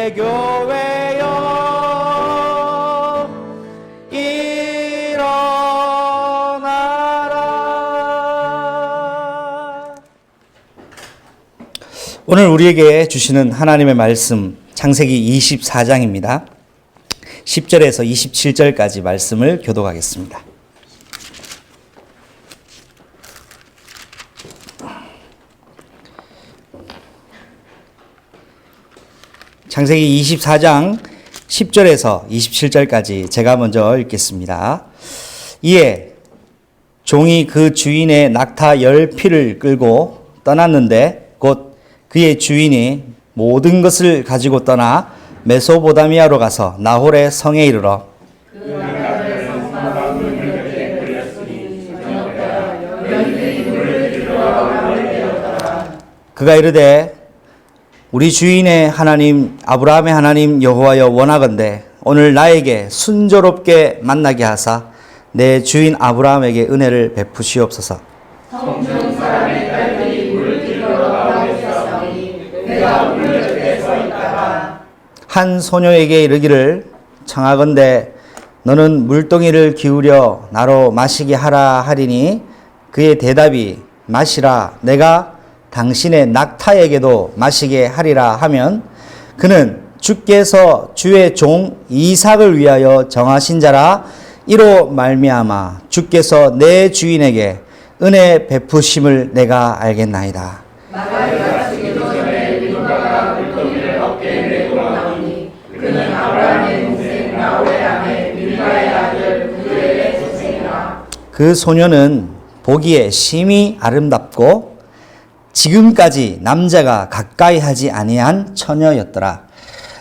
주의 교회여 일어나라. 오늘 우리에게 주시는 하나님의 말씀 창세기 24장입니다. 10절에서 27절까지 말씀을 교독하겠습니다. 창세기 24장 10절에서 27절까지 제가 먼저 읽겠습니다. 이에 종이 그 주인의 낙타 10피를 끌고 떠났는데 곧 그의 주인이 모든 것을 가지고 떠나 메소보다미아로 가서 나홀의 성에 이르러 그가 이르되 우리 주인의 하나님 아브라함의 하나님 여호와여 원하건대 오늘 나에게 순조롭게 만나게 하사 내 주인 아브라함에게 은혜를 베푸시옵소서. 성중 사람의 딸들이 물을 길러 나오셨사오니 내가 물 옆에 서 있다가 한 소녀에게 이르기를 청하건대 너는 물동이를 기울여 나로 마시게 하라 하리니 그의 대답이 마시라 내가 당신의 낙타에게도 마시게 하리라 하면 그는 주께서 주의 종 이삭을 위하여 정하신 자라 이로 말미암아 주께서 내 주인에게 은혜 베푸심을 내가 알겠나이다. 나가 가시기도 전에 누군가가 물동이를 어깨에 메고 나오니 그는 아브라함의 동생 나홀의 아내 밀가의 아들 부두엘의 조생이라. 그 소녀는 보기에 심히 아름답고 지금까지 남자가 가까이 하지 아니한 처녀였더라.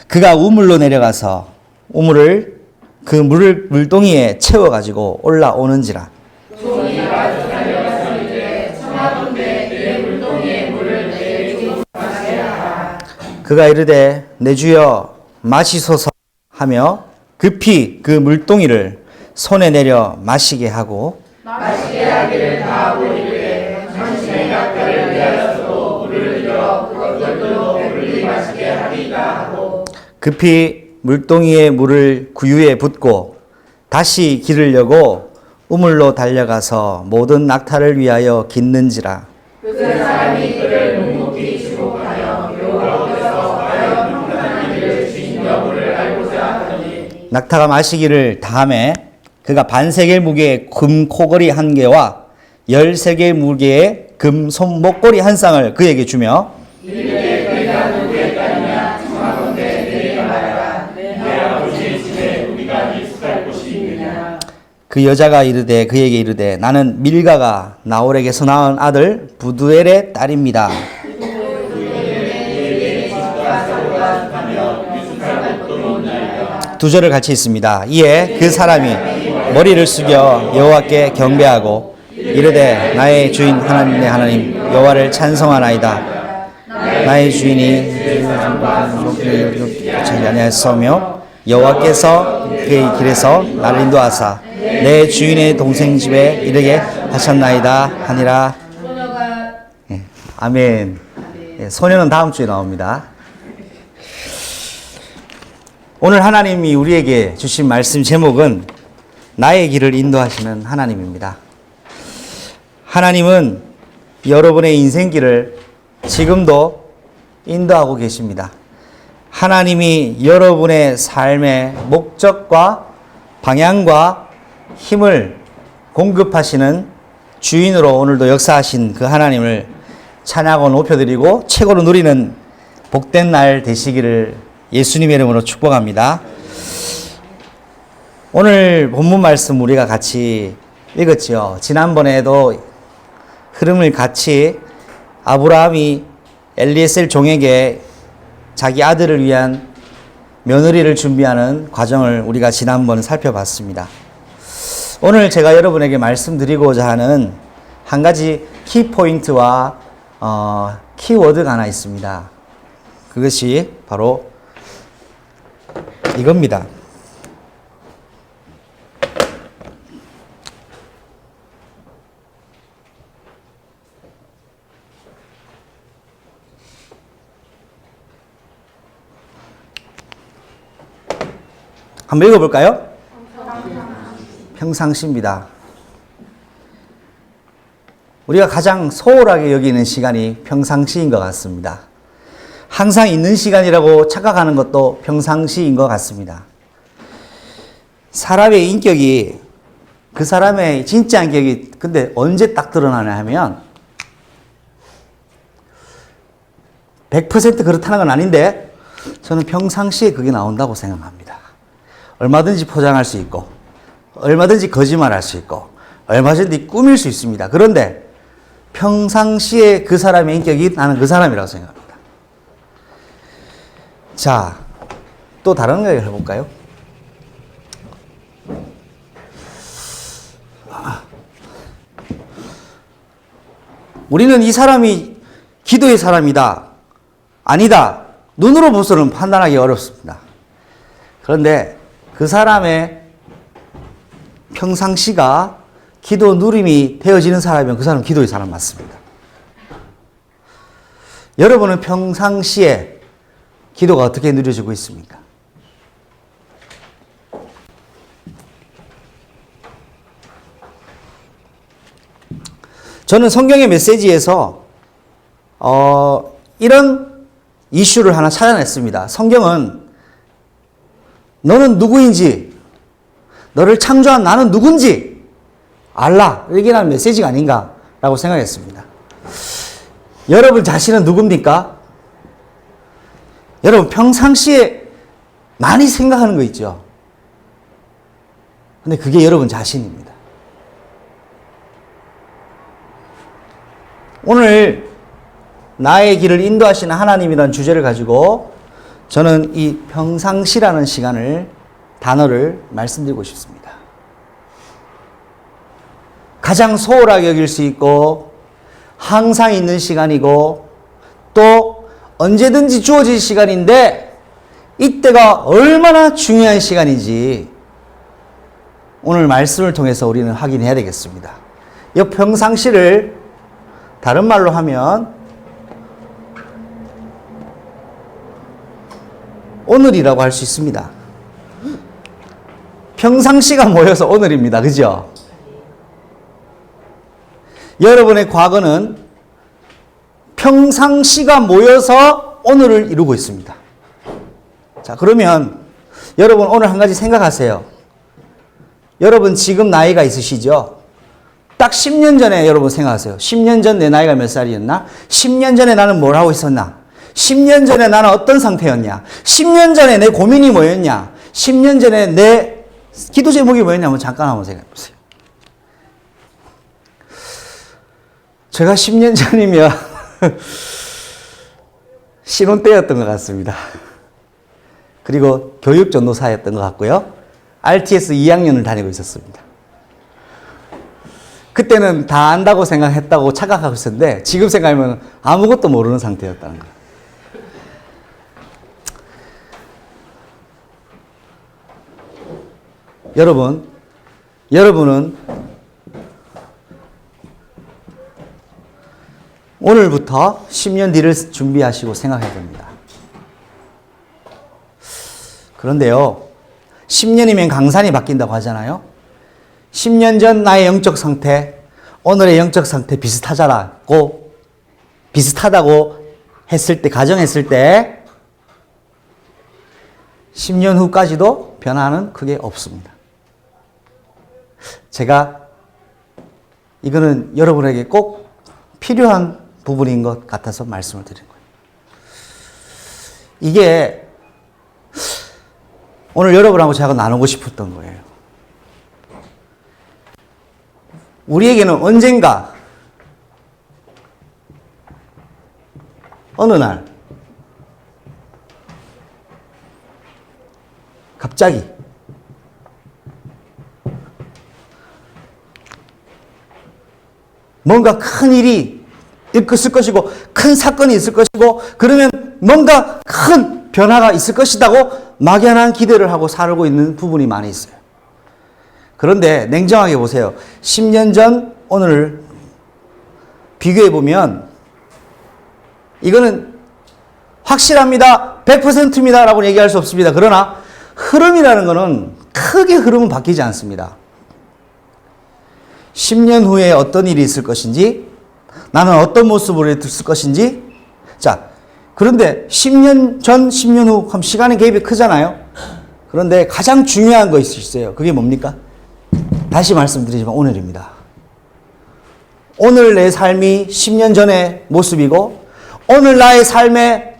그가 우물로 내려가서 우물을 그 물동이에 채워가지고 올라오는지라. 종이 가서 달려가서 이르되 청하건대 내 물동이에 물을 내주고 마시게 하라. 그가 이르되 내 주여 마시소서 하며 급히 그 물동이를 손에 내려 마시게 하고 마시게 하기를 다하고 이르되 당신의 낙타를 위하여서도 물을 들여 그것들도 물이 마시게 하리이다 하고 급히 물동이의 물을 구유에 붓고 다시 기르려고 우물로 달려가서 모든 낙타를 위하여 깃는지라. 그 사람이 그를 묵묵히 주목하여 여호와께서 과연 평안한 일을 주신 여부를 알고자 하더니 낙타가 마시기를 다함에 그가 반세겔 무게의 금 코걸이 한 개와 13개 무게의 금 손목걸이 한 쌍을 그에게 주며 이르되 그가 누구의 딸이냐 청하건대 내게 말하라. 내 아버지의 집에 우리가 익숙할 곳이 있느냐. 그 여자가 이르되 그에게 이르되 나는 밀가가 나홀에게서 낳은 아들 부두엘의 딸입니다. 두 절을 같이 있습니다. 이에 그 사람이 머리를 숙여 여호와께 경배하고 이르되 나의 주인 하나님의 하나님 여호와를 찬송하나이다. 나의 주인이 자기 아니하였으며 여호와께서 그의 길에서 나를 인도하사 내 주인의 동생 집에 이르게 하셨나이다 하니라. 예, 아멘. 예, 소녀는 다음 주에 나옵니다. 오늘 하나님이 우리에게 주신 말씀 제목은 나의 길을 인도하시는 하나님입니다. 하나님은 여러분의 인생길을 지금도 인도하고 계십니다. 하나님이 여러분의 삶의 목적과 방향과 힘을 공급하시는 주인으로 오늘도 역사하신 그 하나님을 찬양하고 높여드리고 최고로 누리는 복된 날 되시기를 예수님의 이름으로 축복합니다. 오늘 본문 말씀 우리가 같이 읽었지요. 지난번에도 흐름을 같이 아브라함이 엘리에셀 종에게 자기 아들을 위한 며느리를 준비하는 과정을 우리가 지난번 살펴봤습니다. 오늘 제가 여러분에게 말씀드리고자 하는 한 가지 키포인트와 키워드가 하나 있습니다. 그것이 바로 이겁니다. 한번 읽어볼까요? 평상시입니다. 우리가 가장 소홀하게 여기는 시간이 평상시인 것 같습니다. 항상 있는 시간이라고 착각하는 것도 평상시인 것 같습니다. 사람의 인격이 그 사람의 진짜 인격이 근데 언제 딱 드러나냐 하면 100% 그렇다는 건 아닌데 저는 평상시에 그게 나온다고 생각합니다. 얼마든지 포장할 수 있고 얼마든지 거짓말할 수 있고 얼마든지 꾸밀 수 있습니다. 그런데 평상시에 그 사람의 인격이 나는 그 사람이라고 생각합니다. 자, 또 다른 거 해볼까요? 우리는 이 사람이 기도의 사람이다, 아니다, 눈으로 봐서는 판단하기 어렵습니다. 그런데 그 사람의 평상시가 기도 누림이 되어지는 사람이면 그 사람은 기도의 사람 맞습니다. 여러분은 평상시에 기도가 어떻게 누려지고 있습니까? 저는 성경의 메시지에서 이런 이슈를 하나 찾아냈습니다. 성경은 너는 누구인지, 너를 창조한 나는 누군지 알라, 이게 메시지가 아닌가라고 생각했습니다. 여러분 자신은 누굽니까? 여러분 평상시에 많이 생각하는 거 있죠. 근데 그게 여러분 자신입니다. 오늘 나의 길을 인도하시는 하나님이라는 주제를 가지고 저는 이 평상시라는 단어를 말씀드리고 싶습니다. 가장 소홀하게 여길 수 있고 항상 있는 시간이고 또 언제든지 주어질 시간인데 이때가 얼마나 중요한 시간인지 오늘 말씀을 통해서 우리는 확인해야 되겠습니다. 이 평상시를 다른 말로 하면 오늘이라고 할 수 있습니다. 평상시가 모여서 오늘입니다. 그죠? 여러분의 과거는 평상시가 모여서 오늘을 이루고 있습니다. 자, 그러면 여러분 오늘 한 가지 생각하세요. 여러분 지금 나이가 있으시죠? 딱 10년 전에 여러분 생각하세요. 10년 전 내 나이가 몇 살이었나? 10년 전에 나는 뭘 하고 있었나? 10년 전에 나는 어떤 상태였냐? 10년 전에 내 고민이 뭐였냐? 10년 전에 내 기도 제목이 뭐였냐? 한번 잠깐 한번 생각해 보세요. 제가 10년 전이면 신혼 때였던 것 같습니다. 그리고 교육 전도사였던 것 같고요. RTS 2학년을 다니고 있었습니다. 그때는 다 안다고 생각했다고 착각하고 있었는데 지금 생각하면 아무것도 모르는 상태였다는 거예요. 여러분은 오늘부터 10년 뒤를 준비하시고 생각해야 됩니다. 그런데요, 10년이면 강산이 바뀐다고 하잖아요. 10년 전 나의 영적 상태, 오늘의 영적 상태 비슷하다고 했을 때, 가정했을 때 10년 후까지도 변화는 크게 없습니다. 제가 이거는 여러분에게 꼭 필요한 부분인 것 같아서 말씀을 드린 거예요. 이게 오늘 여러분하고 제가 나누고 싶었던 거예요. 우리에게는 언젠가 어느 날 갑자기 뭔가 큰 일이 있을 것이고 큰 사건이 있을 것이고 그러면 뭔가 큰 변화가 있을 것이라고 막연한 기대를 하고 살고 있는 부분이 많이 있어요. 그런데 냉정하게 보세요. 10년 전 오늘을 비교해 보면 이거는 확실합니다. 100%입니다. 라고 얘기할 수 없습니다. 그러나 흐름이라는 것은 크게 흐름은 바뀌지 않습니다. 10년 후에 어떤 일이 있을 것인지, 나는 어떤 모습으로 있을 것인지. 자, 그런데 10년 전, 10년 후 하면 시간의 갭이 크잖아요. 그런데 가장 중요한 것이 있어요. 그게 뭡니까? 다시 말씀드리지만 오늘입니다. 오늘 내 삶이 10년 전의 모습이고 오늘 나의 삶의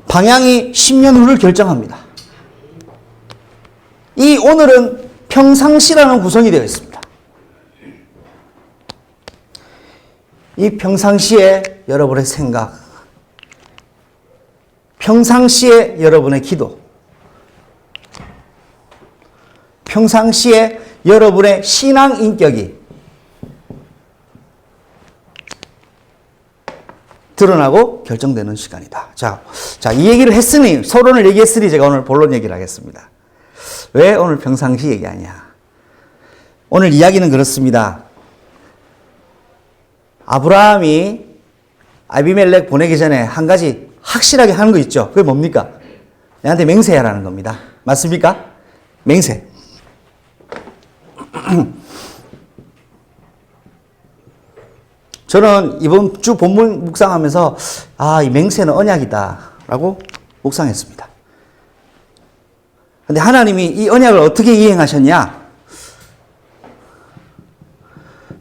방향이 10년 후를 결정합니다. 이 오늘은 평상시라는 구성이 되어 있습니다. 이 평상시에 여러분의 생각, 평상시에 여러분의 기도, 평상시에 여러분의 신앙 인격이 드러나고 결정되는 시간이다. 자, 이 얘기를 했으니, 서론을 얘기했으니 제가 오늘 본론 얘기를 하겠습니다. 왜 오늘 평상시 얘기하냐? 오늘 이야기는 그렇습니다. 아브라함이 아비멜렉 보내기 전에 한 가지 확실하게 하는 거 있죠. 그게 뭡니까? 내한테 맹세하라는 겁니다. 맞습니까? 맹세. 저는 이번 주 본문 묵상하면서 이 맹세는 언약이다 라고 묵상했습니다. 근데 하나님이 이 언약을 어떻게 이행하셨냐?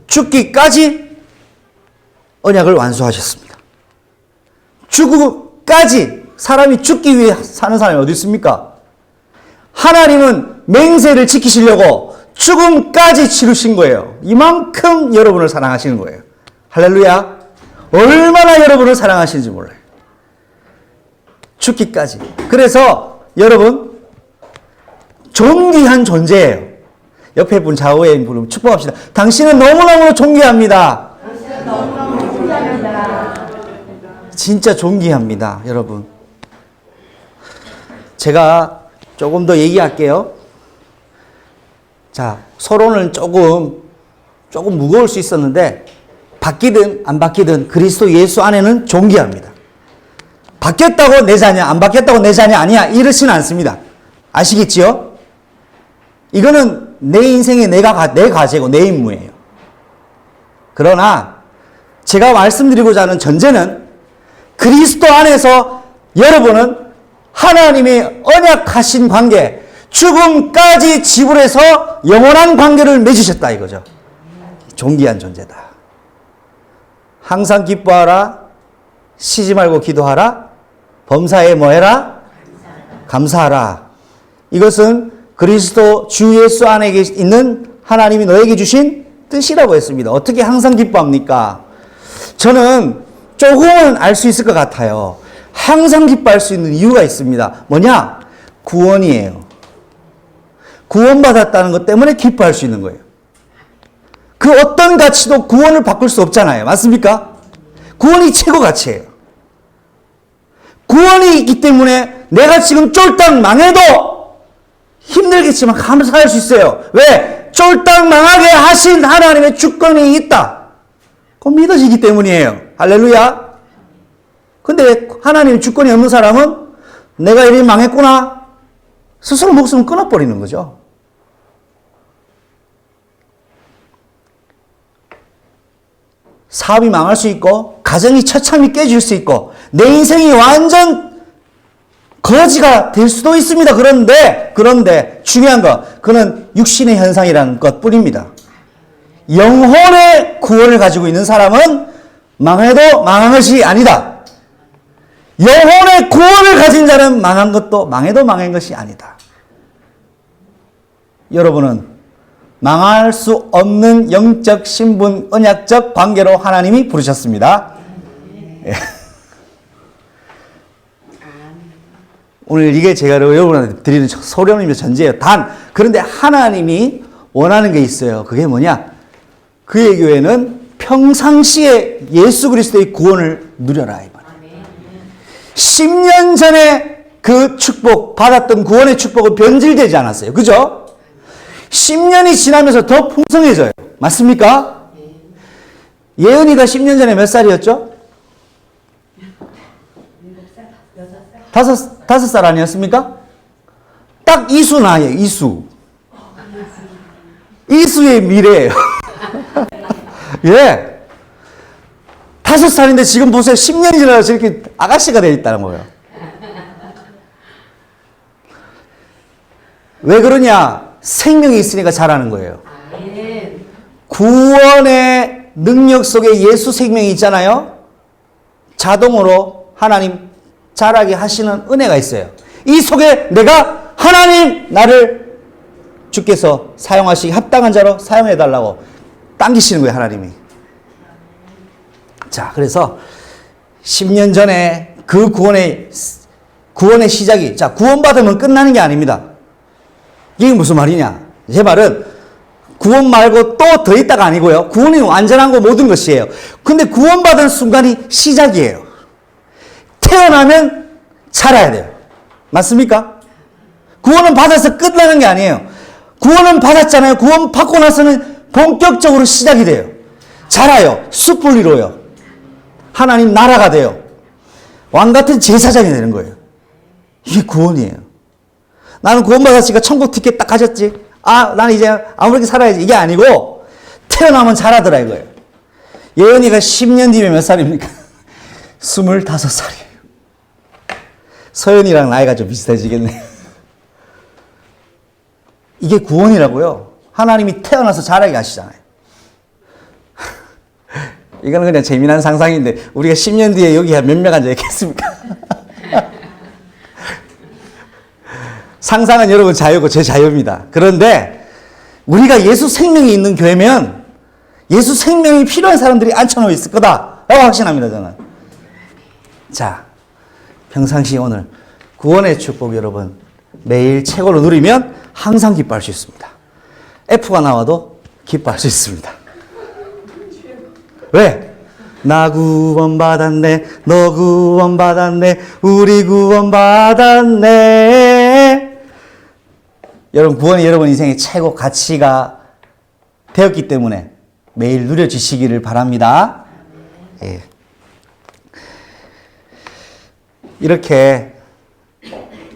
죽기까지 언약을 완수하셨습니다. 죽기까지 사람이 죽기 위해 사는 사람이 어디 있습니까? 하나님은 맹세를 지키시려고 죽음까지 치르신 거예요. 이만큼 여러분을 사랑하시는 거예요. 할렐루야. 얼마나 여러분을 사랑하시는지 몰라요. 죽기까지. 그래서 여러분 존귀한 존재예요. 옆에 분 좌우에 있는 분을 축복합시다. 당신은 너무너무 존귀합니다. 당신은 너무너무 존귀합니다. 진짜 존귀합니다, 여러분. 제가 조금 더 얘기할게요. 자, 서론은 조금 무거울 수 있었는데 바뀌든 안 바뀌든 그리스도 예수 안에는 존귀합니다. 바뀌었다고 내 자녀, 안 바뀌었다고 내 자녀 아니야, 이러지는 않습니다. 아시겠지요? 이거는 내 인생의 내 과제고 내 임무예요. 그러나 제가 말씀드리고자 하는 전제는 그리스도 안에서 여러분은 하나님의 언약하신 관계, 죽음까지 지불해서 영원한 관계를 맺으셨다 이거죠. 존귀한 존재다. 항상 기뻐하라, 쉬지 말고 기도하라, 범사에 뭐해라? 감사하라. 이것은 그리스도 주 예수 안에 있는 하나님이 너에게 주신 뜻이라고 했습니다. 어떻게 항상 기뻐합니까? 저는 조금은 알 수 있을 것 같아요. 항상 기뻐할 수 있는 이유가 있습니다. 뭐냐? 구원이에요. 구원받았다는 것 때문에 기뻐할 수 있는 거예요. 그 어떤 가치도 구원을 바꿀 수 없잖아요. 맞습니까? 구원이 최고 가치예요. 구원이 있기 때문에 내가 지금 쫄딱 망해도 힘들겠지만 감사할 수 있어요. 왜? 쫄딱 망하게 하신 하나님의 주권이 있다. 그건 믿어지기 때문이에요. 할렐루야. 근데 하나님 주권이 없는 사람은 내가 이리 망했구나. 스스로 목숨을 끊어버리는 거죠. 사업이 망할 수 있고 가정이 처참히 깨질 수 있고 내 인생이 완전 거지가 될 수도 있습니다. 그런데 중요한 거 그는 육신의 현상이라는 것뿐입니다. 영혼의 구원을 가지고 있는 사람은 망해도 망한 것이 아니다. 영혼의 구원을 가진 자는 망한 것도 망해도 망한 것이 아니다. 여러분은 망할 수 없는 영적 신분, 언약적 관계로 하나님이 부르셨습니다. 예. 오늘 이게 제가 여러분한테 드리는 소령님의 전제예요. 그런데 하나님이 원하는 게 있어요. 그게 뭐냐? 그의 교회는 평상시에 예수 그리스도의 구원을 누려라. 10년 전에 그 축복, 받았던 구원의 축복은 변질되지 않았어요. 그죠? 10년이 지나면서 더 풍성해져요. 맞습니까? 예은이가 10년 전에 몇 살이었죠? 5살 아니었습니까? 딱 이수 나이에요, 이수. 이수의 미래예요. 예. 5살인데 지금 보세요. 10년이 지나서 저렇게 아가씨가 되어 있다는 거예요. 왜 그러냐? 생명이 있으니까 자라는 거예요. 구원의 능력 속에 예수 생명이 있잖아요. 자동으로 하나님 자라게 하시는 은혜가 있어요. 이 속에 내가 하나님 나를 주께서 사용하시기 합당한 자로 사용해달라고 당기시는 거예요, 하나님이. 자, 그래서 10년 전에 그 구원의 시작이, 자, 구원받으면 끝나는 게 아닙니다. 이게 무슨 말이냐? 제 말은 구원 말고 또 더 있다가 아니고요. 구원이 완전한 거 모든 것이에요. 근데 구원받은 순간이 시작이에요. 태어나면 자라야 돼요. 맞습니까? 구원은 받아서 끝나는 게 아니에요. 구원은 받았잖아요. 구원 받고 나서는 본격적으로 시작이 돼요. 자라요. 숯불 이루어요. 하나님 나라가 돼요. 왕같은 제사장이 되는 거예요. 이게 구원이에요. 나는 구원받았으니까 천국 티켓 딱 가졌지. 아, 나는 이제 아무렇게 살아야지. 이게 아니고 태어나면 자라더라 이거예요. 예언이가 10년 뒤면 몇 살입니까? 25살이에요. 서연이랑 나이가 좀 비슷해지겠네. 이게 구원이라고요. 하나님이 태어나서 자라게 하시잖아요. 이거는 그냥 재미난 상상인데 우리가 10년 뒤에 여기 몇 명 앉아 있겠습니까? 상상은 여러분 자유고 제 자유입니다. 그런데 우리가 예수 생명이 있는 교회면 예수 생명이 필요한 사람들이 앉혀놓여 있을 거다라고 확신합니다, 저는. 자, 평상시 오늘 구원의 축복 여러분 매일 최고로 누리면 항상 기뻐할 수 있습니다. F가 나와도 기뻐할 수 있습니다. 왜? 나 구원받았네, 너 구원받았네, 우리 구원받았네. 여러분, 구원이 여러분 인생의 최고 가치가 되었기 때문에 매일 누려지시기를 바랍니다. 예. 이렇게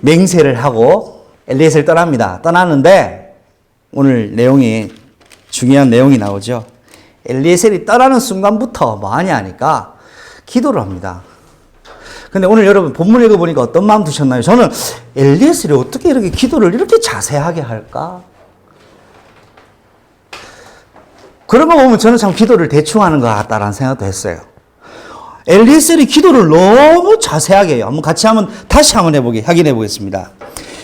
맹세를 하고 엘리에셀을 떠납니다. 떠나는데 오늘 내용이 중요한 내용이 나오죠. 엘리에셀이 떠나는 순간부터 뭐 하냐 하니까 기도를 합니다. 근데 오늘 여러분 본문 읽어보니까 어떤 마음 드셨나요? 저는 엘리에셀이 어떻게 이렇게 기도를 이렇게 자세하게 할까? 그런 거 보면 저는 참 기도를 대충 하는 것 같다라는 생각도 했어요. 엘리에셀이 기도를 너무 자세하게 해요. 한번 같이 다시 확인해 보겠습니다.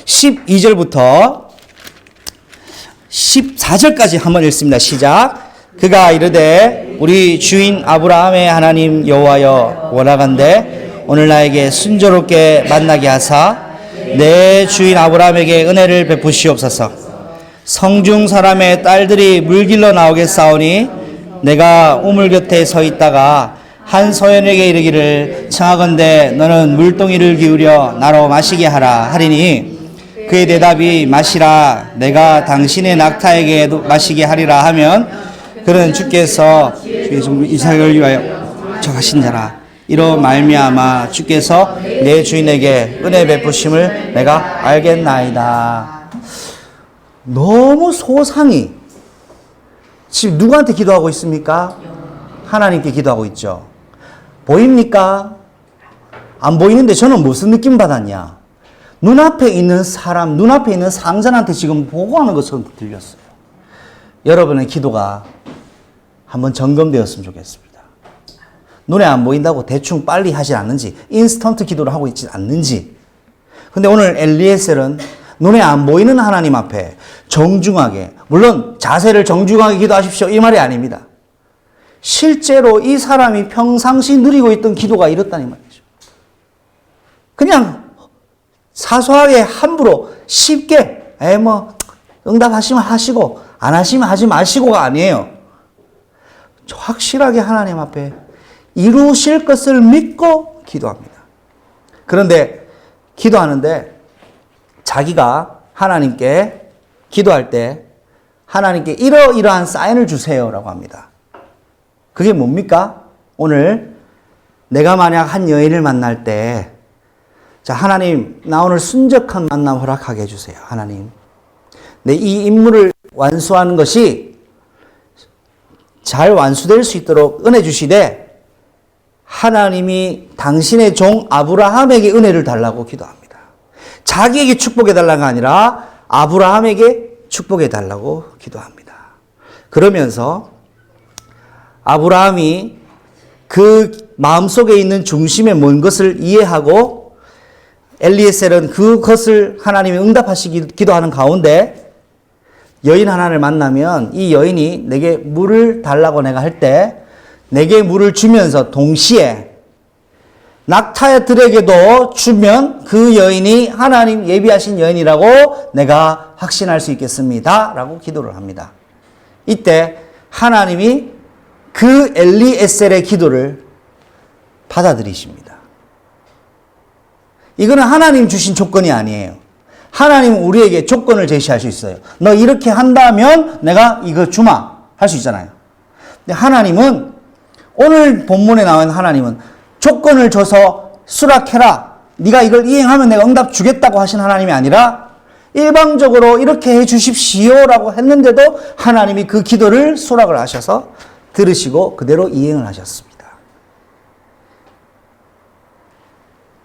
12절부터 14절까지 한번 읽습니다. 시작. 그가 이르되 우리 주인 아브라함의 하나님 여호와여 원하건대 오늘 나에게 순조롭게 만나게 하사 내 주인 아브라함에게 은혜를 베푸시옵소서. 성중 사람의 딸들이 물길로 나오겠사오니 내가 우물 곁에 서 있다가 한 소년에게 이르기를 청하건대 너는 물동이를 기울여 나로 마시게 하라 하리니 그의 대답이 마시라 내가 당신의 낙타에게 마시게 하리라 하면 그는 주께서 이삭을 위하여 저하신 자라 이로 말미암아 주께서 내 주인에게 은혜 베푸심을 내가 알겠나이다. 너무 소상히 지금 누구한테 기도하고 있습니까? 하나님께 기도하고 있죠. 보입니까? 안 보이는데 저는 무슨 느낌 받았냐? 눈앞에 있는 사람, 눈앞에 있는 상전한테 지금 보고하는 것처럼 들렸어요. 여러분의 기도가 한번 점검되었으면 좋겠습니다. 눈에 안 보인다고 대충 빨리 하지 않는지, 인스턴트 기도를 하고 있지 않는지. 근데 오늘 엘리에셀은 눈에 안 보이는 하나님 앞에 정중하게, 물론 자세를 정중하게 기도하십시오 이 말이 아닙니다. 실제로 이 사람이 평상시 누리고 있던 기도가 이렇다는 말이죠. 그냥 사소하게 함부로 쉽게 응답하시면 하시고 안 하시면 하지 마시고가 아니에요. 확실하게 하나님 앞에 이루실 것을 믿고 기도합니다. 그런데 기도하는데 자기가 하나님께 기도할 때 하나님께 이러이러한 사인을 주세요라고 합니다. 그게 뭡니까? 오늘 내가 만약 한 여인을 만날 때 자, 하나님, 나 오늘 순적한 만남 허락하게 해주세요. 하나님. 내 이 임무를 완수하는 것이 잘 완수될 수 있도록 은혜 주시되 하나님이 당신의 종 아브라함에게 은혜를 달라고 기도합니다. 자기에게 축복해 달라가 아니라 아브라함에게 축복해 달라고 기도합니다. 그러면서 아브라함이 그 마음속에 있는 중심에 뭔 것을 이해하고 엘리에셀은 그것을 하나님이 응답하시기 기도하는 가운데 여인 하나를 만나면 이 여인이 내게 물을 달라고 내가 할 때 내게 물을 주면서 동시에 낙타들에게도 주면 그 여인이 하나님 예비하신 여인이라고 내가 확신할 수 있겠습니다. 라고 기도를 합니다. 이때 하나님이 그 엘리에셀의 기도를 받아들이십니다. 이거는 하나님 주신 조건이 아니에요. 하나님은 우리에게 조건을 제시할 수 있어요. 너 이렇게 한다면 내가 이거 주마 할 수 있잖아요. 근데 하나님은 오늘 본문에 나온 하나님은 조건을 줘서 수락해라. 네가 이걸 이행하면 내가 응답 주겠다고 하신 하나님이 아니라 일방적으로 이렇게 해 주십시오라고 했는데도 하나님이 그 기도를 수락을 하셔서 들으시고 그대로 이행을 하셨습니다.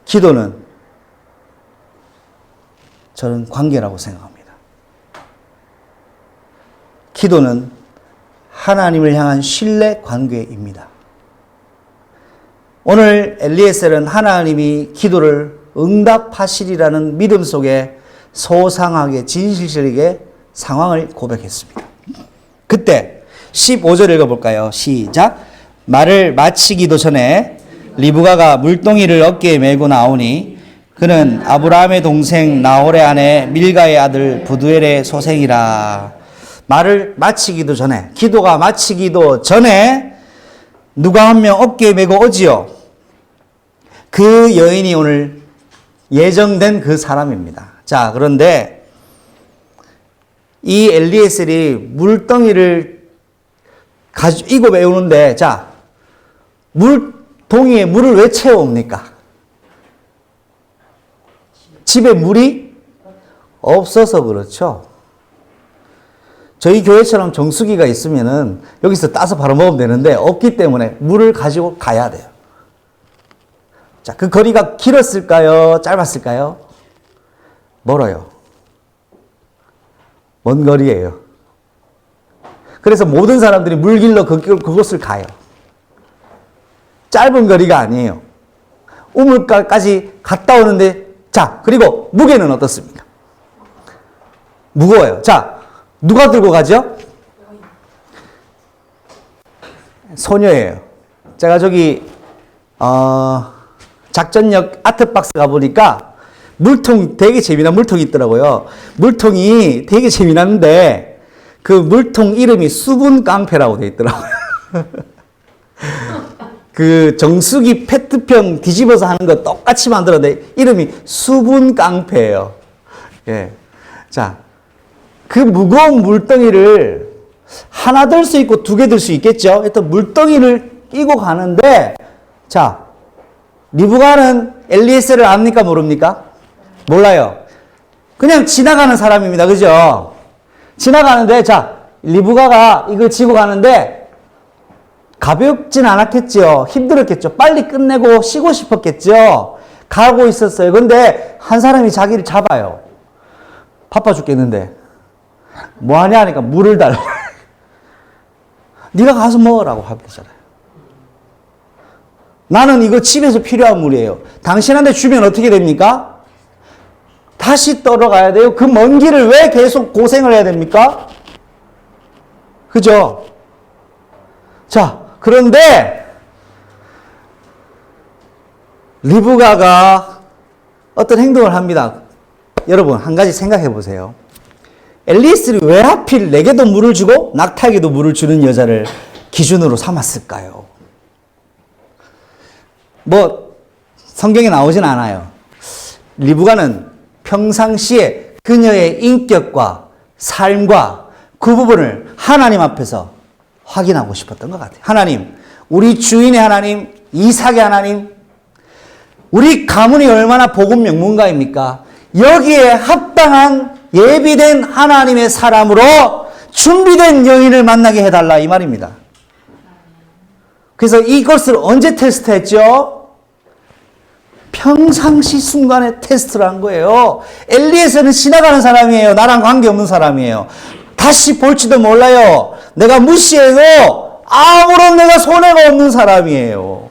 기도는 저는 관계라고 생각합니다. 기도는 하나님을 향한 신뢰 관계입니다. 오늘 엘리에셀은 하나님이 기도를 응답하시리라는 믿음 속에 소상하게 진실스럽게 상황을 고백했습니다. 그때 15절 읽어볼까요? 시작. 말을 마치기도 전에 리브가가 물동이를 어깨에 메고 나오니 그는 아브라함의 동생 나홀의 아내 밀가의 아들 부두엘의 소생이라. 말을 마치기도 전에, 기도가 마치기도 전에 누가 한 명 어깨에 메고 오지요. 그 여인이 오늘 예정된 그 사람입니다. 자, 그런데 이 엘리에셀이 물덩이를 이고 메우는데, 자, 물동이에 물을 왜 채워옵니까? 집에 물이 없어서 그렇죠. 저희 교회처럼 정수기가 있으면은 여기서 따서 바로 먹으면 되는데 없기 때문에 물을 가지고 가야 돼요. 자, 그 거리가 길었을까요? 짧았을까요? 멀어요. 먼 거리예요. 그래서 모든 사람들이 물 길러 그곳을 가요. 짧은 거리가 아니에요. 우물가까지 갔다 오는데, 자, 그리고 무게는 어떻습니까? 무거워요. 자, 누가 들고 가죠? 소녀예요. 제가 저기 작전역 아트박스 가보니까 물통, 되게 재미난 물통이 있더라고요. 물통이 되게 재미났는데 그 물통 이름이 수분깡패라고 돼 있더라고요. 그 정수기 페트병 뒤집어서 하는 거 똑같이 만들었는데 이름이 수분깡패예요. 예. 자, 그 무거운 물덩이를 하나 들 수 있고 두 개 들 수 있겠죠. 일단 물덩이를 끼고 가는데, 자, 리브가는 엘리에셀을 압니까 모릅니까? 몰라요. 그냥 지나가는 사람입니다. 그죠? 지나가는데, 자, 리브가가 이걸 지고 가는데 가볍진 않았겠죠. 힘들었겠죠. 빨리 끝내고 쉬고 싶었겠죠. 가고 있었어요. 근데 한 사람이 자기를 잡아요. 바빠 죽겠는데 뭐 하냐 하니까 물을 달라. 네가 가서 먹으라고 하면 되잖아요. 나는 이거 집에서 필요한 물이에요. 당신한테 주면 어떻게 됩니까? 다시 떨어가야 돼요. 그 먼 길을 왜 계속 고생을 해야 됩니까? 그죠? 자, 그런데 리브가가 어떤 행동을 합니다. 여러분, 한 가지 생각해 보세요. 엘리에셀이 왜 하필 내게도 물을 주고 낙타에게도 물을 주는 여자를 기준으로 삼았을까요? 뭐 성경에 나오진 않아요. 리브가는 평상시에 그녀의 인격과 삶과 그 부분을 하나님 앞에서 확인하고 싶었던 것 같아요. 하나님, 우리 주인의 하나님, 이삭의 하나님, 우리 가문이 얼마나 복음 명문가입니까? 여기에 합당한 예비된 하나님의 사람으로 준비된 여인을 만나게 해달라 이 말입니다. 그래서 이것을 언제 테스트했죠? 평상시 순간에 테스트를 한 거예요. 엘리에서는 지나가는 사람이에요. 나랑 관계없는 사람이에요. 다시 볼지도 몰라요. 내가 무시해도 아무런 내가 손해가 없는 사람이에요.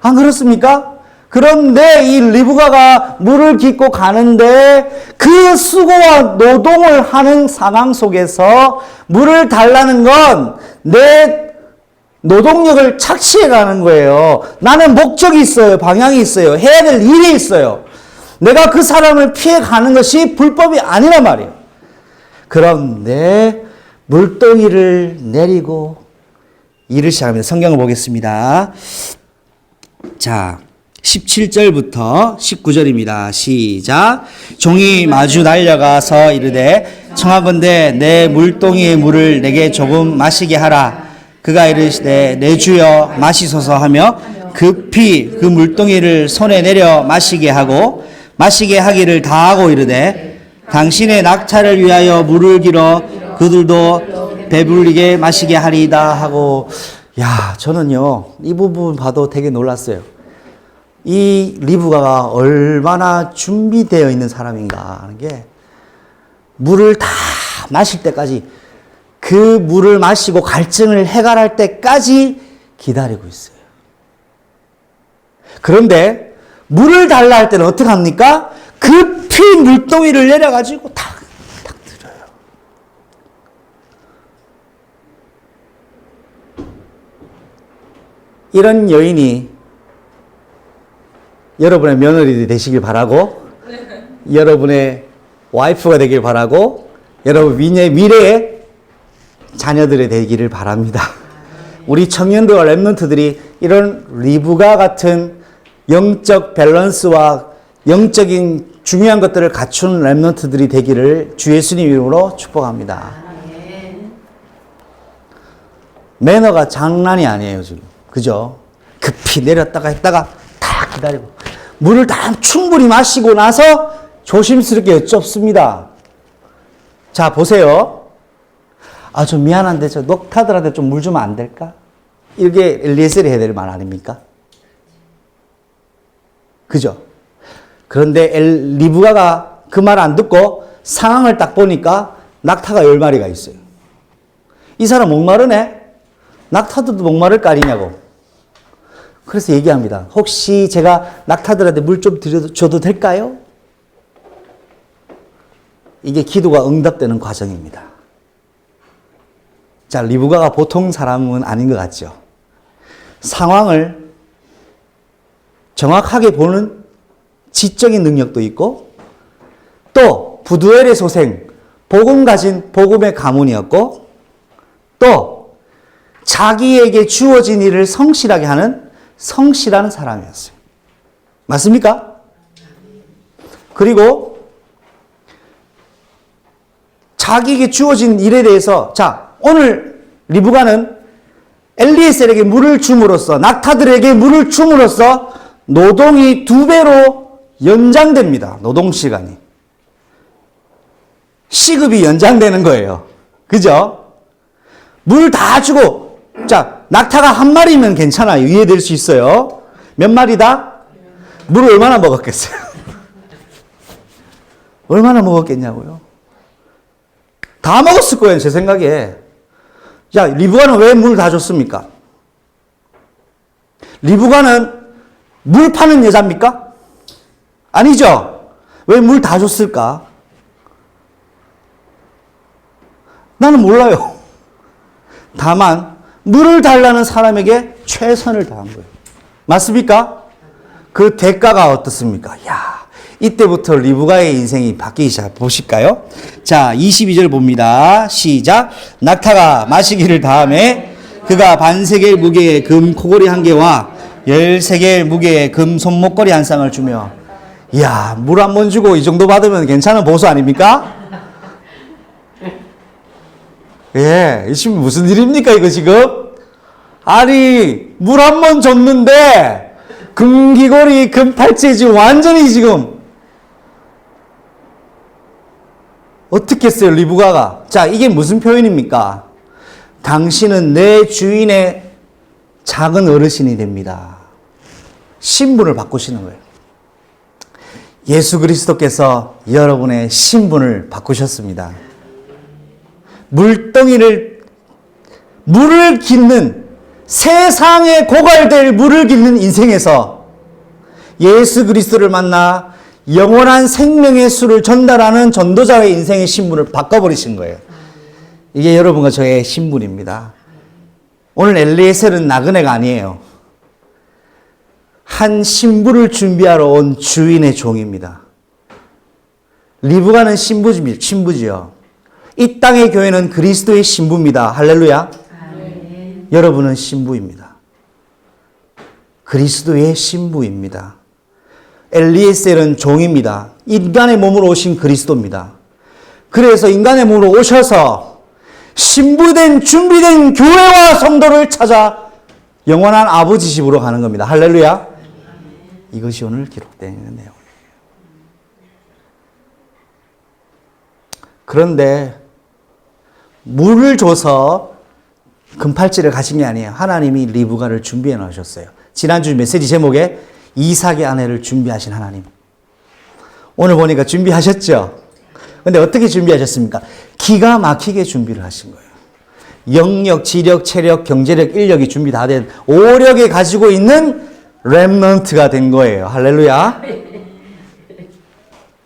안 그렇습니까? 그런데 이 리브가가 물을 깃고 가는데 그 수고와 노동을 하는 상황 속에서 물을 달라는 건 내 노동력을 착취해 가는 거예요. 나는 목적이 있어요. 방향이 있어요. 해야 될 일이 있어요. 내가 그 사람을 피해 가는 것이 불법이 아니란 말이에요. 그런데 물동이를 내리고 일을 시작합니다. 성경을 보겠습니다. 자, 17절부터 19절입니다. 시작. 종이 마주 달려가서 이르되 청하건대 내 물동이의 물을 내게 조금 마시게 하라. 그가 이르시되 내 주여 마시소서 하며 급히 그 물동이를 손에 내려 마시게 하고 마시게 하기를 다하고 이르되 당신의 낙타를 위하여 물을 길어 그들도 배불리게 마시게 하리이다 하고. 야, 저는요 이 부분 봐도 되게 놀랐어요. 이 리브가가 얼마나 준비되어 있는 사람인가 하는 게, 물을 다 마실 때까지, 그 물을 마시고 갈증을 해결할 때까지 기다리고 있어요. 그런데 물을 달라 할 때는 어떻게 합니까? 급히 물동이를 내려가지고 탁 들어요. 이런 여인이 여러분의 며느리 되시길 바라고, 여러분의 와이프가 되길 바라고, 여러분 미래의 자녀들이 되기를 바랍니다. 우리 청년들과 랩런트들이 이런 리브가 같은 영적 밸런스와 영적인 중요한 것들을 갖춘 랩런트들이 되기를 주 예수님 이름으로 축복합니다. 매너가 장난이 아니에요 지금. 그죠? 급히 내렸다가 했다가 다 기다리고 물을 다 충분히 마시고 나서 조심스럽게 여쭙습니다. 자, 보세요. 아, 좀 미안한데 저 녹타들한테 좀 물 주면 안 될까? 이게 엘리에셀이 해야 될 말 아닙니까? 그죠? 그런데 리브가가 그 말 안 듣고 상황을 딱 보니까 낙타가 10마리가 있어요. 이 사람 목마르네? 낙타들도 목마를 까리냐고. 그래서 얘기합니다. 혹시 제가 낙타들한테 물 좀 드려도 될까요? 이게 기도가 응답되는 과정입니다. 자, 리브가가 보통 사람은 아닌 것 같죠. 상황을 정확하게 보는 지적인 능력도 있고, 또 부두엘의 소생, 복음 가진 복음의 가문이었고, 또 자기에게 주어진 일을 성실하게 하는 성실한 사람이었어요. 맞습니까? 그리고 자기에게 주어진 일에 대해서, 자, 오늘 리브가는 엘리에셀에게 물을 줌으로써, 낙타들에게 물을 줌으로써 노동이 2배로 연장됩니다. 노동 시간이. 시급이 연장되는 거예요. 그죠? 물 다 주고, 자, 낙타가 한 마리면 괜찮아요. 이해될 수 있어요. 몇 마리다? 물을 얼마나 먹었겠어요? 얼마나 먹었겠냐고요? 다 먹었을 거예요, 제 생각에. 야, 리브가는 왜 물을 다 줬습니까? 리브가는 물 파는 여자입니까? 아니죠? 왜 물 다 줬을까? 나는 몰라요. 다만 물을 달라는 사람에게 최선을 다한 거예요. 맞습니까? 그 대가가 어떻습니까? 야, 이때부터 리브가의 인생이 바뀌기 시작. 보실까요? 자, 22절 봅니다. 시작. 낙타가 마시기를 다음에 그가 반세겔 무게의 금 코골이 1개와 13개의 무게의 금 손목걸이 1쌍을 주며, 이야, 물 한 번 주고 이 정도 받으면 괜찮은 보수 아닙니까? 예, 이 지금 무슨 일입니까 이거 지금? 아니, 물 한 번 줬는데 금귀걸이, 금팔찌 지금 완전히 지금 어떻게 했어요, 리브가가? 자, 이게 무슨 표현입니까? 당신은 내 주인의 작은 어르신이 됩니다. 신분을 바꾸시는 거예요. 예수 그리스도께서 여러분의 신분을 바꾸셨습니다. 물을 깃는, 세상에 고갈될 물을 깃는 인생에서 예수 그리스도를 만나 영원한 생명의 수를 전달하는 전도자의 인생의 신분을 바꿔버리신 거예요. 이게 여러분과 저의 신분입니다. 오늘 엘리에셀은 나그네가 아니에요. 한 신부를 준비하러 온 주인의 종입니다. 리브가는 신부지요. 이 땅의 교회는 그리스도의 신부입니다. 할렐루야. 아멘. 여러분은 신부입니다. 그리스도의 신부입니다. 엘리에셀은 종입니다. 인간의 몸으로 오신 그리스도입니다. 그래서 인간의 몸으로 오셔서 신부된 준비된 교회와 성도를 찾아 영원한 아버지 집으로 가는 겁니다. 할렐루야. 이것이 오늘 기록되어 있는 내용이에요. 그런데 물을 줘서 금팔찌를 가진 게 아니에요. 하나님이 리브가를 준비해 놓으셨어요. 지난주 메시지 제목에 이삭의 아내를 준비하신 하나님. 오늘 보니까 준비하셨죠? 근데 어떻게 준비하셨습니까? 기가 막히게 준비를 하신 거예요. 영력, 지력, 체력, 경제력, 인력이 준비 다 된 오력에 가지고 있는 렘넌트가 된 거예요. 할렐루야.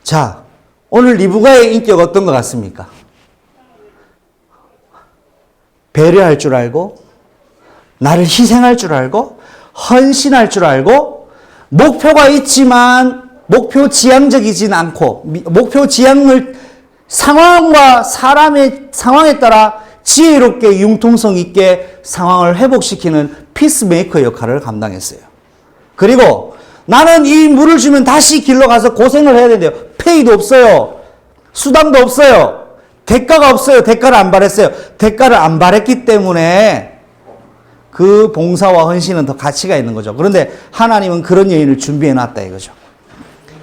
자, 오늘 리브가의 인격 어떤 것 같습니까? 배려할 줄 알고, 나를 희생할 줄 알고, 헌신할 줄 알고, 목표가 있지만 목표 지향적이진 않고, 목표 지향을 상황과 사람의 상황에 따라 지혜롭게 융통성 있게 상황을 회복시키는 피스메이커 역할을 감당했어요. 그리고 나는 이 물을 주면 다시 길러 가서 고생을 해야 된대요. 페이도 없어요. 수당도 없어요. 대가가 없어요. 대가를 안 바랬어요. 대가를 안 바랬기 때문에 그 봉사와 헌신은 더 가치가 있는 거죠. 그런데 하나님은 그런 여인을 준비해 놨다 이거죠.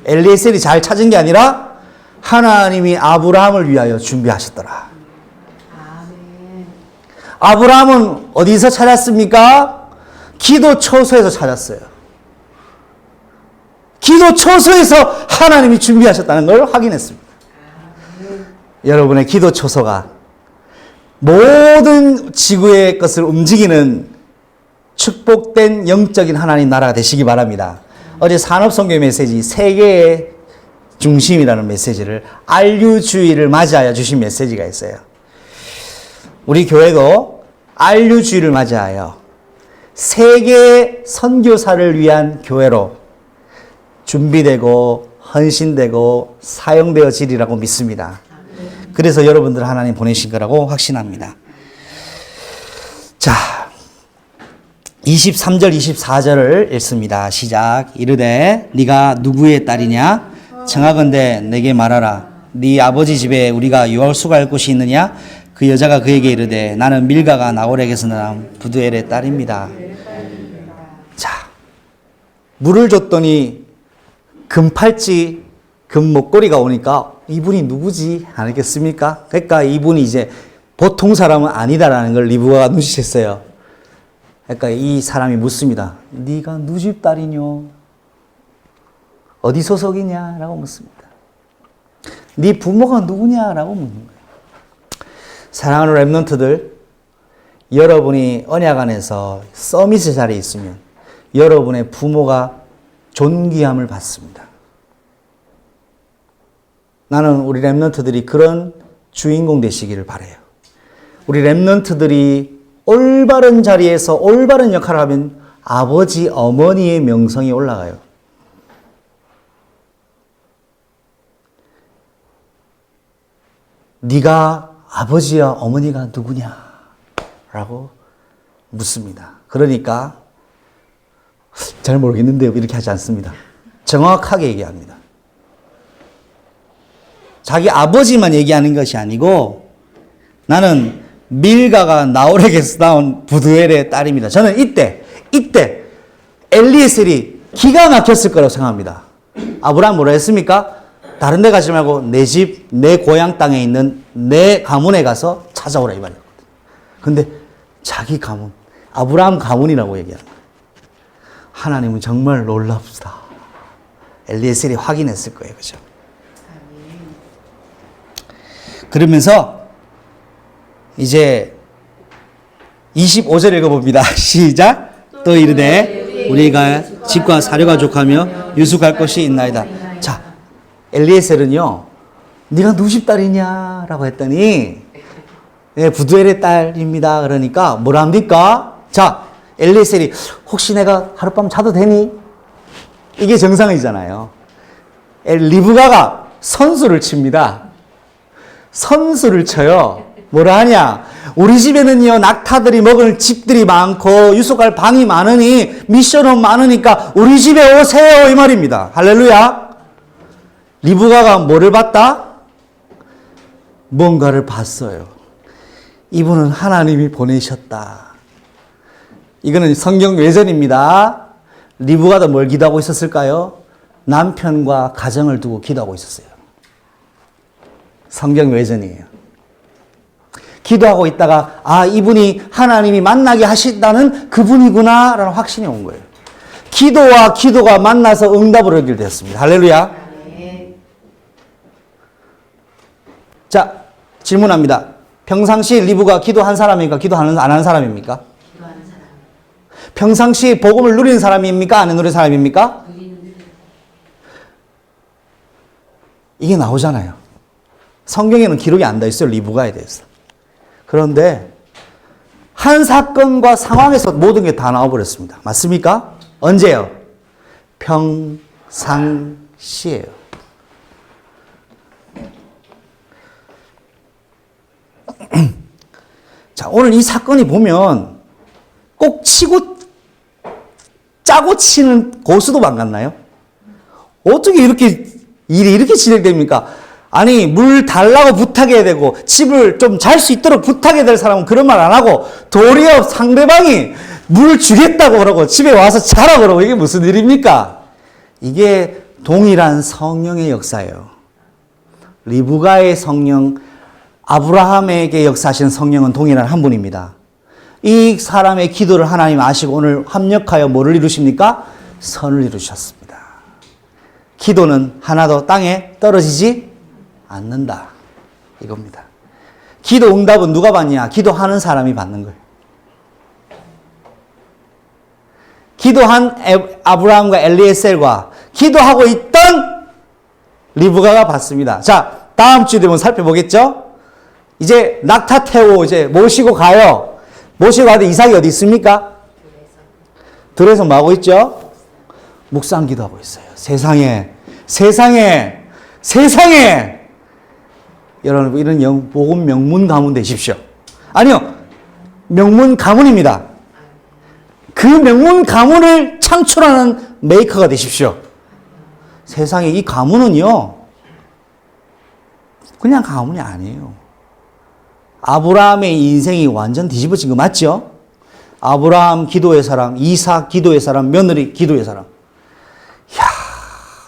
엘리에셀이 잘 찾은 게 아니라 하나님이 아브라함을 위하여 준비하셨더라. 아브라함은 어디서 찾았습니까? 기도 처소에서 찾았어요. 기도 처소에서 하나님이 준비하셨다는 걸 확인했습니다. 여러분의 기도 처소가 모든 지구의 것을 움직이는 축복된 영적인 하나님 나라가 되시기 바랍니다. 어제 산업선교 메시지 세계의 중심이라는 메시지를 RU주의를 맞이하여 주신 메시지가 있어요. 우리 교회도 RU주의를 맞이하여 세계 선교사를 위한 교회로 준비되고 헌신되고 사용되어지리라고 믿습니다. 그래서 여러분들 하나님 보내신 거라고 확신합니다. 자, 23절 24절을 읽습니다. 시작. 이르되 네가 누구의 딸이냐? 청하건대 내게 말하라. 네 아버지 집에 우리가 유할 갈 곳이 있느냐? 그 여자가 그에게 이르되 나는 밀가가 나홀에게서 난 부두엘의 딸입니다. 자, 물을 줬더니 금팔찌, 금목걸이가 오니까 이분이 누구지? 알겠습니까? 그러니까 이분이 이제 보통 사람은 아니다라는 걸 리브가가 눈치챘어요. 그러니까 이 사람이 묻습니다. 네가 누구 집 딸이뇨? 어디 소속이냐? 라고 묻습니다. 네 부모가 누구냐? 라고 묻는 거예요. 사랑하는 렘넌트들, 여러분이 언약 안에서 서밋의 자리에 있으면 여러분의 부모가 존귀함을 받습니다. 나는 우리 렘넌트들이 그런 주인공 되시기를 바라요. 우리 렘넌트들이 올바른 자리에서 올바른 역할을 하면 아버지, 어머니의 명성이 올라가요. 네가 아버지와 어머니가 누구냐? 라고 묻습니다. 그러니까 잘 모르겠는데요. 이렇게 하지 않습니다. 정확하게 얘기합니다. 자기 아버지만 얘기하는 것이 아니고 나는 밀가가 나홀에게서 나온 부두엘의 딸입니다. 저는 이때 엘리에셀이 기가 막혔을 거라고 생각합니다. 아브라함 뭐라 했습니까? 다른 데 가지 말고 내 집, 내 고향 땅에 있는 내 가문에 가서 찾아오라 이 말이거든요. 근데 자기 가문, 아브라함 가문이라고 얘기하는 거예요. 하나님은 정말 놀랍다. 엘리에셀이 확인했을 거예요. 그죠? 그러면서 이제 25절 읽어봅니다. 시작. 또 이르되 우리가 집과 사료가 족하며 유숙할 것이 있나이다. 자, 엘리에셀은요, 네가 누구 집 딸이냐? 라고 했더니, 네, 부두엘의 딸입니다. 그러니까, 뭐라 합니까? 자, 엘리에셀이, 혹시 내가 하룻밤 자도 되니? 이게 정상이잖아요. 리브가가 선수를 칩니다. 선수를 쳐요. 뭐라 하냐? 우리 집에는요, 낙타들이 먹을 집들이 많고, 유숙할 방이 많으니, 미션은 많으니까, 우리 집에 오세요. 이 말입니다. 할렐루야. 리브가가 뭐를 봤다? 뭔가를 봤어요. 이분은 하나님이 보내셨다. 이거는 성경 외전입니다. 리브가도 뭘 기도하고 있었을까요? 남편과 가정을 두고 기도하고 있었어요. 성경 외전이에요. 기도하고 있다가 아, 이분이 하나님이 만나게 하신다는 그분이구나 라는 확신이 온 거예요. 기도와 기도가 만나서 응답을 얻게 됐습니다. 할렐루야. 자, 질문합니다. 평상시 리브가 기도한 사람입니까? 안 하는 사람입니까? 기도하는 사람. 평상시 복음을 누리는 사람입니까? 안 누리는 사람입니까? 이게 나오잖아요. 성경에는 기록이 안 돼 있어요. 리브가에 대해서. 그런데 한 사건과 상황에서 모든 게 다 나와버렸습니다. 맞습니까? 언제요? 평상시예요. 자, 오늘 이 사건이 보면 꼭 치고 짜고 치는 고수도 안 같나요? 어떻게 이렇게 일이 이렇게 진행됩니까? 아니, 물 달라고 부탁해야 되고 집을 좀 잘 수 있도록 부탁해야 될 사람은 그런 말 안 하고 도리어 상대방이 물 주겠다고 그러고 집에 와서 자라 그러고 이게 무슨 일입니까? 이게 동일한 성령의 역사예요. 리브가의 성령, 아브라함에게 역사하신 성령은 동일한 한 분입니다. 이 사람의 기도를 하나님 아시고 오늘 합력하여 뭐를 이루십니까? 선을 이루셨습니다. 기도는 하나도 땅에 떨어지지 않는다. 이겁니다. 기도 응답은 누가 받냐? 기도하는 사람이 받는 거예요. 기도한 아브라함과 엘리에셀과 기도하고 있던 리브가가 받습니다. 자, 다음 주에 되면 살펴보겠죠? 이제 낙타 태워 이제 모시고 가요. 모시고 가는데 이삭이 어디 있습니까? 들에서 뭐 하고 있죠? 묵상 기도하고 있어요. 세상에 여러분 이런 복음 명문 가문 되십시오. 아니요. 명문 가문입니다. 그 명문 가문을 창출하는 메이커가 되십시오. 세상에 이 가문은요. 그냥 가문이 아니에요. 아브라함의 인생이 완전 뒤집어진 거 맞죠? 아브라함 기도의 사람, 이삭 기도의 사람, 며느리 기도의 사람. 이야,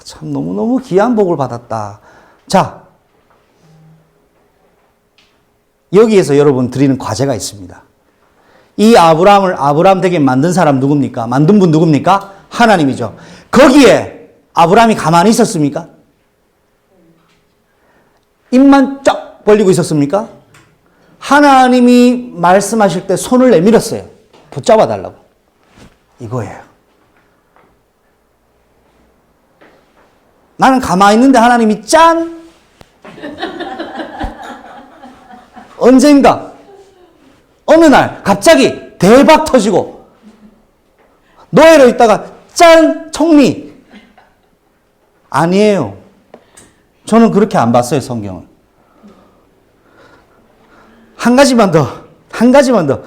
참 너무너무 귀한 복을 받았다. 자, 여기에서 여러분 드리는 과제가 있습니다. 이 아브라함을 아브라함 되게 만든 사람 누굽니까? 만든 분 누굽니까? 하나님이죠. 거기에 아브라함이 가만히 있었습니까? 입만 쫙 벌리고 있었습니까? 하나님이 말씀하실 때 손을 내밀었어요. 붙잡아 달라고. 이거예요. 나는 가만히 있는데 하나님이 짠! 언젠가 어느 날 갑자기 대박 터지고 노예로 있다가 짠! 총리. 아니에요. 저는 그렇게 안 봤어요, 성경을. 한 가지만 더.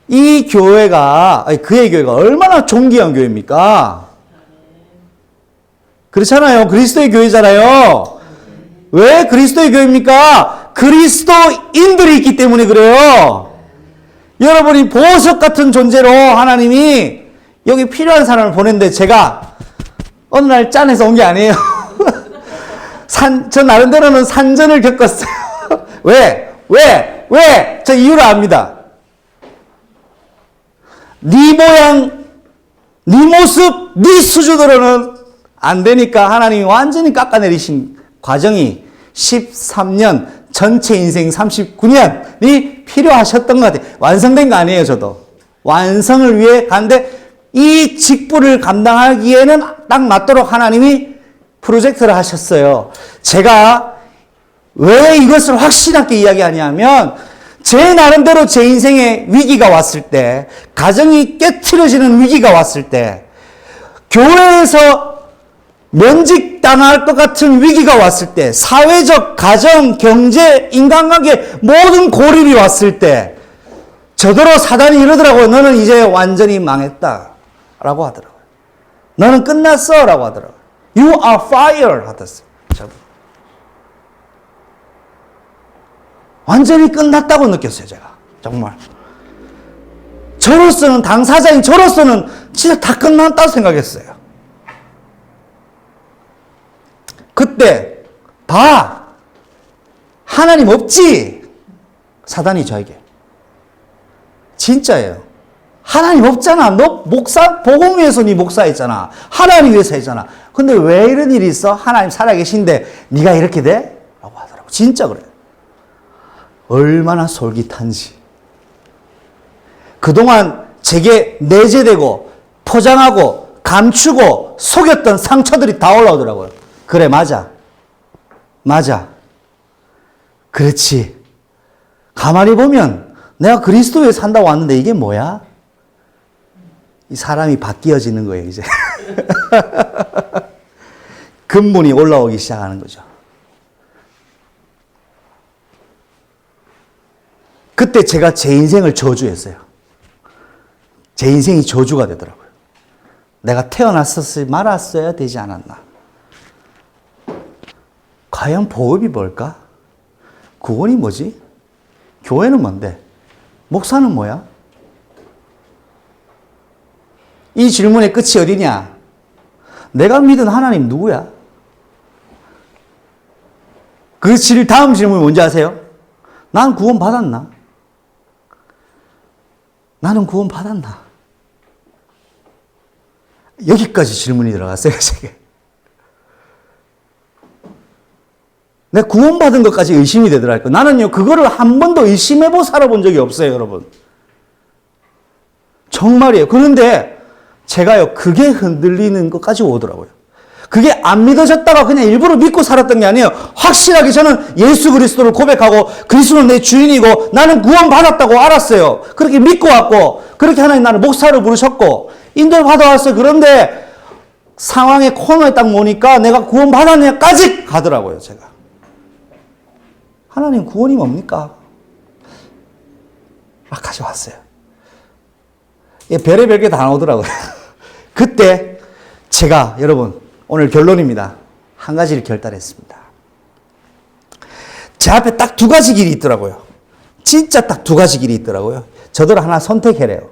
이 교회가, 그의 교회가 얼마나 존귀한 교회입니까? 그렇잖아요. 그리스도의 교회잖아요. 왜 그리스도의 교회입니까? 그리스도인들이 있기 때문에 그래요. 여러분이 보석 같은 존재로 하나님이 여기 필요한 사람을 보냈는데 제가 어느 날 짠해서 온 게 아니에요. 저 나름대로는 산전을 겪었어요. 왜? 저 이유를 압니다. 네 모양, 네 모습, 네 수준으로는 안 되니까 하나님이 완전히 깎아내리신 과정이 13년, 전체 인생 39년이 필요하셨던 것 같아요. 완성된 거 아니에요, 저도. 완성을 위해 갔는데 이 직분을 감당하기에는 딱 맞도록 하나님이 프로젝트를 하셨어요. 제가 왜 이것을 확신하게 이야기하냐면 제 나름대로 제 인생에 위기가 왔을 때, 가정이 깨트려지는 위기가 왔을 때, 교회에서 면직당할 것 같은 위기가 왔을 때, 사회적, 가정, 경제, 인간관계 모든 고립이 왔을 때 저더러 사단이 이러더라고요. 너는 이제 완전히 망했다 라고 하더라고요. 너는 끝났어 라고 하더라고요. You are fired 하셨어요. 저도 완전히 끝났다고 느꼈어요. 제가 정말 저로서는, 당사자인 저로서는 진짜 다 끝났다고 생각했어요. 그때 봐, 하나님 없지? 사단이 저에게. 진짜예요. 하나님 없잖아. 너 목사, 복음 위해서 네 목사했잖아. 하나님 위해서 했잖아. 근데 왜 이런 일이 있어? 하나님 살아계신데 네가 이렇게 돼? 라고 하더라고. 진짜 그래요. 얼마나 솔깃한지. 그동안 제게 내재되고 포장하고 감추고 속였던 상처들이 다 올라오더라고요. 그래, 맞아. 그렇지. 가만히 보면 내가 그리스도에 산다고 왔는데 이게 뭐야? 이 사람이 바뀌어지는 거예요, 이제. 근본이 올라오기 시작하는 거죠. 그때 제가 제 인생을 저주했어요. 제 인생이 저주가 되더라고요. 내가 태어났었어야 말았어야 되지 않았나. 과연 복음이 뭘까? 구원이 뭐지? 교회는 뭔데? 목사는 뭐야? 이 질문의 끝이 어디냐? 내가 믿은 하나님 누구야? 다음 질문이 뭔지 아세요? 난 구원 받았나? 나는 구원 받았나? 여기까지 질문이 들어갔어요, 제게. 내가 구원받은 것까지 의심이 되더라고요. 나는요, 그거를 한 번도 의심해보고 살아본 적이 없어요, 여러분. 정말이에요. 그런데 제가요, 그게 흔들리는 것까지 오더라고요. 그게 안 믿어졌다가 그냥 일부러 믿고 살았던 게 아니에요. 확실하게 저는 예수 그리스도를 고백하고 그리스도는 내 주인이고 나는 구원받았다고 알았어요. 그렇게 믿고 왔고, 그렇게 하나님 나를 목사로 부르셨고 인도를 받아왔어요. 그런데 상황의 코너에 딱 오니까 내가 구원받았냐까지 가더라고요, 제가. 하나님 구원이 뭡니까? 막 가져왔어요. 예, 별의별 게 다 나오더라고요. 그때 제가, 여러분, 오늘 결론입니다. 한 가지를 결단했습니다. 제 앞에 딱 두 가지 길이 있더라고요. 진짜 딱 두 가지 길이 있더라고요. 저들 하나 선택해래요.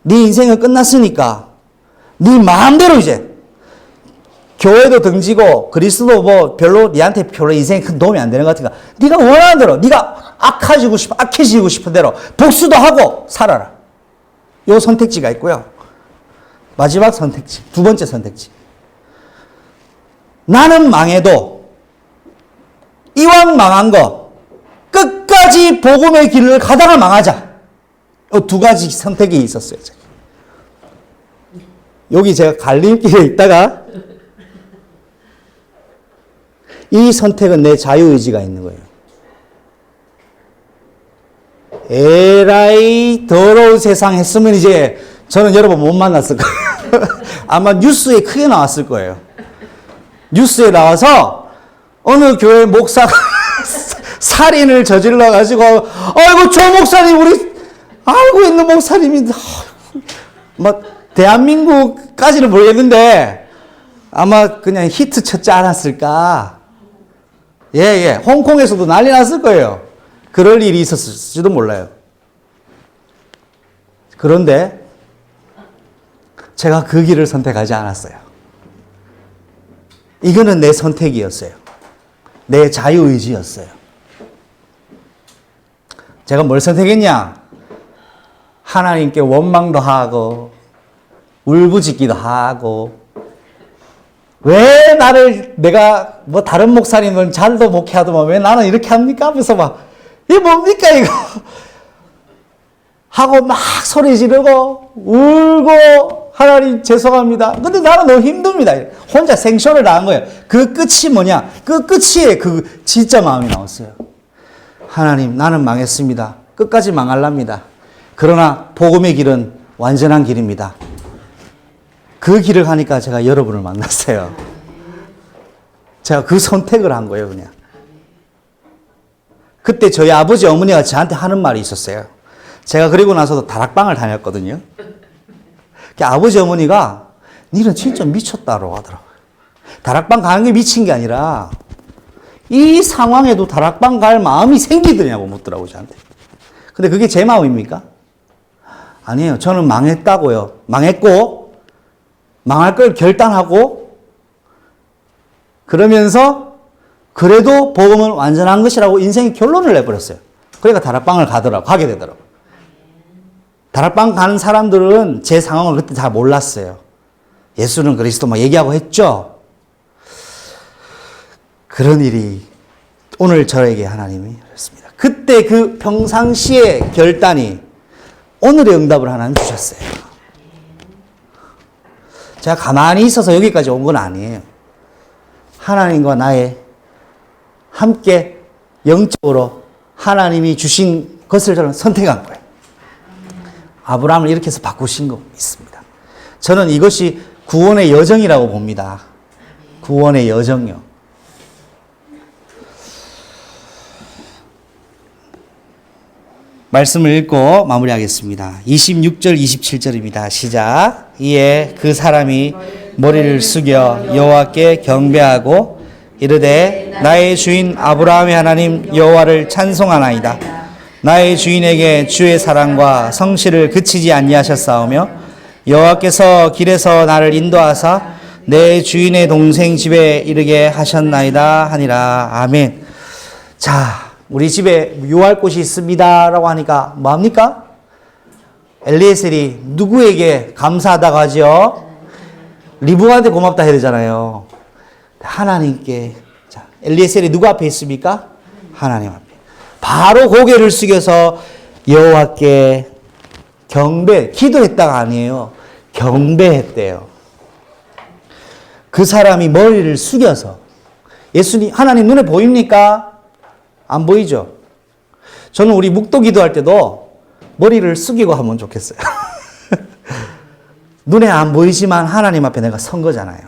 네 인생은 끝났으니까 네 마음대로 이제 교회도 등지고 그리스도 뭐 별로 네한테 별로 인생에 큰 도움이 안 되는 것 같으니까 네가 원하는 대로, 네가 악해지고 싶은 대로 복수도 하고 살아라. 요 선택지가 있고요. 마지막 선택지, 두 번째 선택지. 나는 망해도 이왕 망한 거 끝까지 복음의 길을 가다가 망하자. 이 두 가지 선택이 있었어요. 제가. 여기 제가 갈림길에 있다가 이 선택은 내 자유의지가 있는 거예요. 에라이 더러운 세상 했으면 이제 저는 여러분 못 만났을 거예요. 아마 뉴스에 크게 나왔을 거예요. 뉴스에 나와서 어느 교회 목사가 살인을 저질러 가지고 아이고 저 목사님 우리 알고 있는 목사님이 막 대한민국까지는 모르겠는데 아마 그냥 히트 쳤지 않았을까. 예. 홍콩에서도 난리 났을 거예요. 그럴 일이 있었을지도 몰라요. 그런데 제가 그 길을 선택하지 않았어요. 이거는 내 선택이었어요. 내 자유의지였어요. 제가 뭘 선택했냐? 하나님께 원망도 하고 울부짖기도 하고, 왜 내가 뭐 다른 목사님은 잘도 목회하더만 왜 나는 이렇게 합니까? 하면서 막 이게 뭡니까 이거 하고 막 소리 지르고 울고, 하나님 죄송합니다. 근데 나는 너무 힘듭니다. 혼자 생쇼를 당한 거예요. 그 끝이 뭐냐? 그 끝이에요. 그 진짜 마음이 나왔어요. 하나님, 나는 망했습니다. 끝까지 망할랍니다. 그러나 복음의 길은 완전한 길입니다. 그 길을 가니까 제가 여러분을 만났어요. 제가 그 선택을 한 거예요, 그냥. 그때 저희 아버지 어머니가 저한테 하는 말이 있었어요. 제가 그리고 나서도 다락방을 다녔거든요. 아버지 어머니가 니는 진짜 미쳤다고 하더라고요. 다락방 가는 게 미친 게 아니라 이 상황에도 다락방 갈 마음이 생기더냐고 묻더라고요, 저한테. 근데 그게 제 마음입니까? 아니에요. 저는 망했다고요. 망했고 망할 걸 결단하고 그러면서 그래도 복음은 완전한 것이라고 인생의 결론을 내버렸어요. 그러니까 다락방을 가게 되더라고요. 다락방 가는 사람들은 제 상황을 그때 잘 몰랐어요. 예수는 그리스도 막 얘기하고 했죠. 그런 일이 오늘 저에게 하나님이 했습니다. 그때 그 평상시의 결단이 오늘의 응답을 하나님 주셨어요. 제가 가만히 있어서 여기까지 온 건 아니에요. 하나님과 나의 함께 영적으로 하나님이 주신 것을 저는 선택한 거예요. 아브라함을 이렇게 해서 바꾸신 거 있습니다. 저는 이것이 구원의 여정이라고 봅니다. 구원의 여정이요. 말씀을 읽고 마무리하겠습니다. 26절, 27절입니다. 시작. 이에 그 사람이 머리를 숙여 여호와께 경배하고 이르되 나의 주인 아브라함의 하나님 여호와를 찬송하나이다. 나의 주인에게 주의 사랑과 성실을 그치지 아니하셨사오며 여호와께서 길에서 나를 인도하사 내 주인의 동생 집에 이르게 하셨나이다 하니라. 아멘. 자, 우리 집에 묘할 곳이 있습니다 라고 하니까 뭐합니까? 엘리에셀이 누구에게 감사하다고 하죠? 리브가한테 고맙다 해야 되잖아요. 하나님께. 자, 엘리에셀이 누구 앞에 있습니까? 하나님 앞에. 바로 고개를 숙여서 여호와께 기도했다가 아니에요. 경배했대요. 그 사람이 머리를 숙여서. 예수님, 하나님 눈에 보입니까? 안 보이죠? 저는 우리 묵도 기도할 때도 머리를 숙이고 하면 좋겠어요. 눈에 안 보이지만 하나님 앞에 내가 선 거잖아요.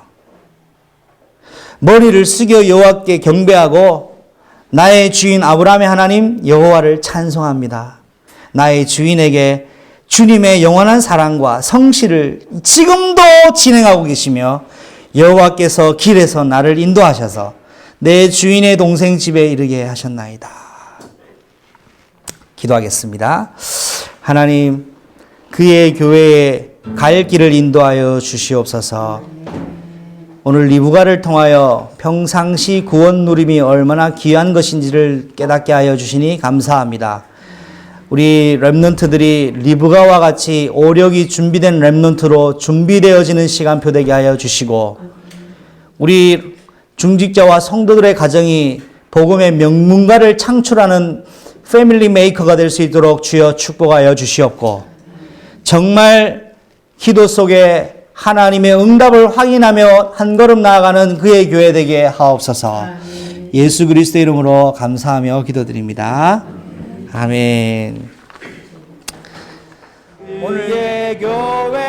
머리를 숙여 여호와께 경배하고 나의 주인 아브라함의 하나님 여호와를 찬송합니다. 나의 주인에게 주님의 영원한 사랑과 성실을 지금도 진행하고 계시며 여호와께서 길에서 나를 인도하셔서 내 주인의 동생 집에 이르게 하셨나이다. 기도하겠습니다. 하나님, 그의 교회에 갈 길을 인도하여 주시옵소서. 오늘 리브가를 통하여 평상시 구원 누림이 얼마나 귀한 것인지를 깨닫게 하여 주시니 감사합니다. 우리 렘넌트들이 리브가와 같이 오력이 준비된 렘넌트로 준비되어지는 시간표 되게 하여 주시고, 우리 중직자와 성도들의 가정이 복음의 명문가를 창출하는 패밀리 메이커가 될 수 있도록 주여 축복하여 주시옵고, 정말 기도 속에 하나님의 응답을 확인하며 한 걸음 나아가는 그의 교회 되게 하옵소서. 예수 그리스도의 이름으로 감사하며 기도드립니다. 아멘. 오늘의 교회